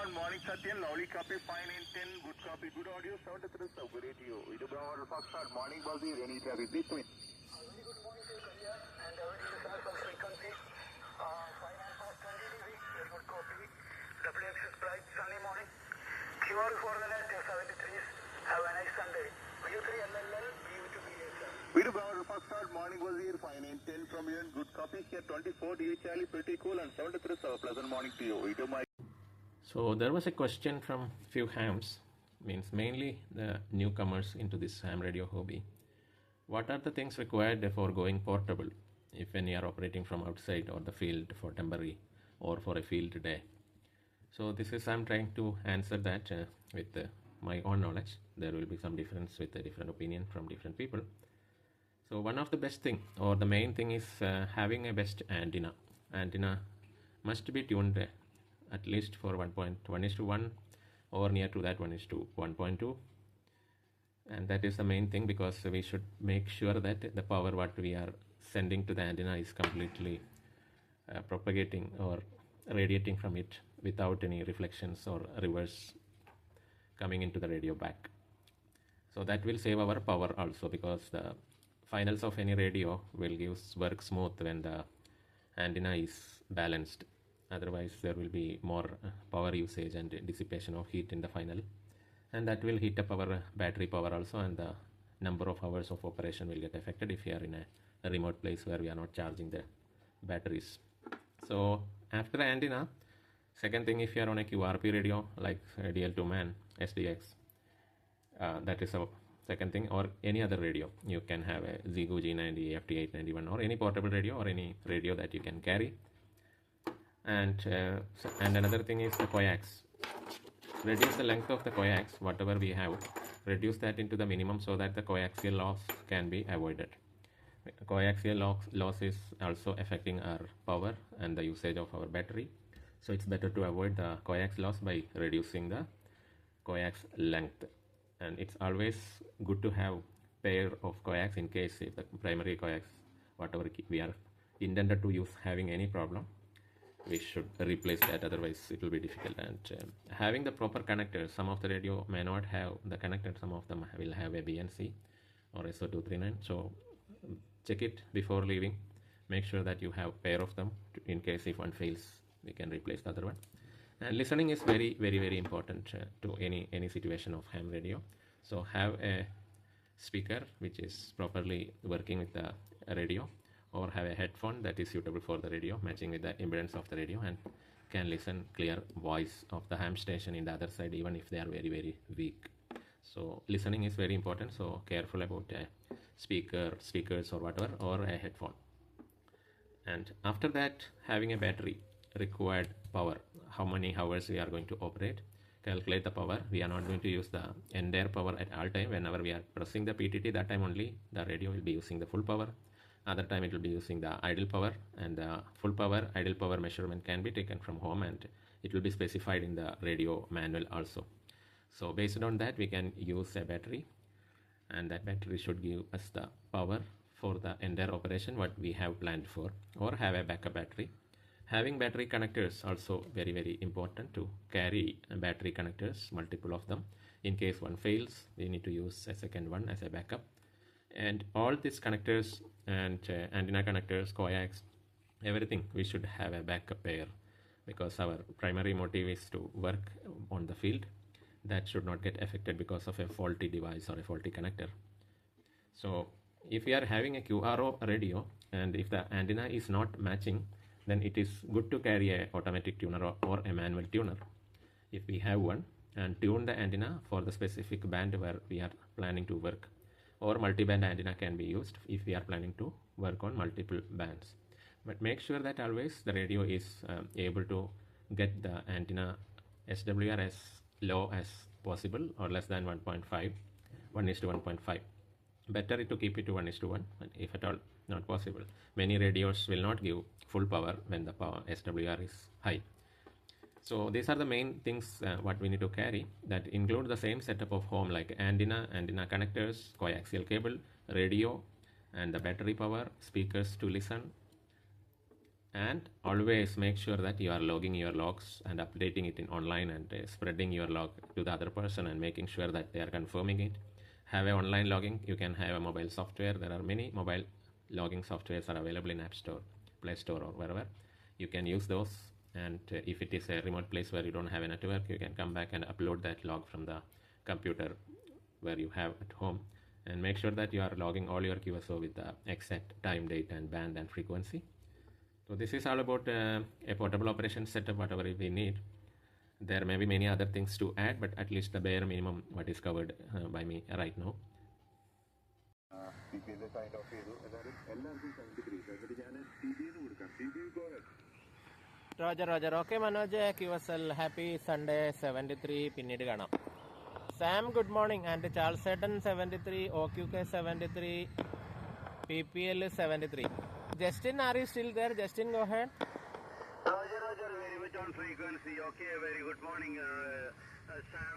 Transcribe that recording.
Foxtrot, morning Satyan, lovely copy, fine and 10, good copy, good audio, sound at the sub, radio. Idu Brahma Foxtrot, morning Buzzy, any traffic, please come in. Very good morning to Korea and very listeners of frequency. Fine and fast 20 dB, very good copy. WX is bright, sunny morning. QR for the net 73s, have a nice Sunday. U3LLL, U2BSL. Idu Brahma Foxtrot, morning Buzzy, fine and 10 from you, and good copy here, 24 dB Charlie, pretty cool, and sound at the sub, pleasant morning to you. Idu my. So there was a question from few hams, means mainly the newcomers into this ham radio hobby. What are the things required for going portable if when you are operating from outside or the field for temporary or for a field day? So this is I'm trying to answer that with my own knowledge. There will be some difference with a different opinion from different people. So one of the best thing or the main thing is having a best antenna. Antenna must be tuned at least for 1.1:1 or near to that 1:1.2, and that is the main thing, because we should make sure that the power what we are sending to the antenna is completely propagating or radiating from it without any reflections or reverse coming into the radio back. So that will save our power also, because the finals of any radio will work smooth when the antenna is balanced. Otherwise there will be more power usage and dissipation of heat in the final, and that will heat up our battery power also, and the number of hours of operation will get affected if you are in a remote place where we are not charging the batteries. So after the antenna, second thing, if you are on a QRP radio like DL2 man SDX, that is a second thing, or any other radio. You can have a Zigu G90, FT891, or any portable radio or any radio that you can carry. And another thing is the coax. Reduce the length of the coax, whatever we have, reduce that into the minimum so that the coaxial loss can be avoided. Coaxial loss is also affecting our power and the usage of our battery. So it's better to avoid the coax loss by reducing the coax length. And it's always good to have pair of coax in case if the primary coax, whatever we are intended to use, having any problem, we should replace that, otherwise it will be difficult. And having the proper connectors, some of the radio may not have the connector, some of them will have a BNC or SO239, so check it before leaving. Make sure that you have pair of them, in case if one fails we can replace the other one. And listening is very very important to any situation of ham radio. So have a speaker which is properly working with the radio, or have a headphone that is suitable for the radio, matching with the impedance of the radio, and can listen clear voice of the ham station in the other side, even if they are very weak. So listening is very important, so careful about a speakers or whatever, or a headphone. And after that, having a battery, required power, how many hours we are going to operate, calculate the power. We are not going to use the entire power at all time. Whenever we are pressing the PTT, that time only the radio will be using the full power. Other time it will be using the idle power, and the full power, idle power measurement can be taken from home, and it will be specified in the radio manual also. So based on that, we can use a battery, and that battery should give us the power for the entire operation what we have planned for, or have a backup battery. Having battery connectors also very important, to carry battery connectors, multiple of them. In case one fails, we need to use a second one as a backup. And all these connectors and antenna connectors, coax, everything, we should have a backup pair, because our primary motive is to work on the field. That should not get affected because of a faulty device or a faulty connector. So if we are having a QRO radio, and if the antenna is not matching, then it is good to carry a automatic tuner or a manual tuner if we have one, and tune the antenna for the specific band where we are planning to work. Or multi-band antenna can be used if we are planning to work on multiple bands. But make sure that always the radio is able to get the antenna SWR as low as possible, or less than 1.5, 1:1.5. Better to keep it to 1:1, if at all not possible. Many radios will not give full power when the power SWR is high. So these are the main things what we need to carry, that include the same setup of home, like antenna connectors, coaxial cable, radio, and the battery power, speakers to listen, And always make sure that you are logging your logs and updating it in online and spreading your log to the other person and making sure that they are confirming it. Have a online logging. You can have a mobile software. There are many mobile logging softwares are available in App Store, Play Store, or wherever. You can use those. And if it is a remote place where you don't have a network, you can come back and upload that log from the computer where you have at home, and make sure that you are logging all your QSO with the exact time, date, and band and frequency. So this is all about a portable operation setup, whatever we need. There may be many other things to add, but at least the bare minimum what is covered by me right now. Roger. Okay, Manoj, QSL, happy Sunday 73, Pinnid Gana. Sam, good morning. And Charles Seton 73, OQK 73, PPL 73. Justin, are you still there? Justin, go ahead. Roger, very much on frequency. Okay, very good morning, Sam.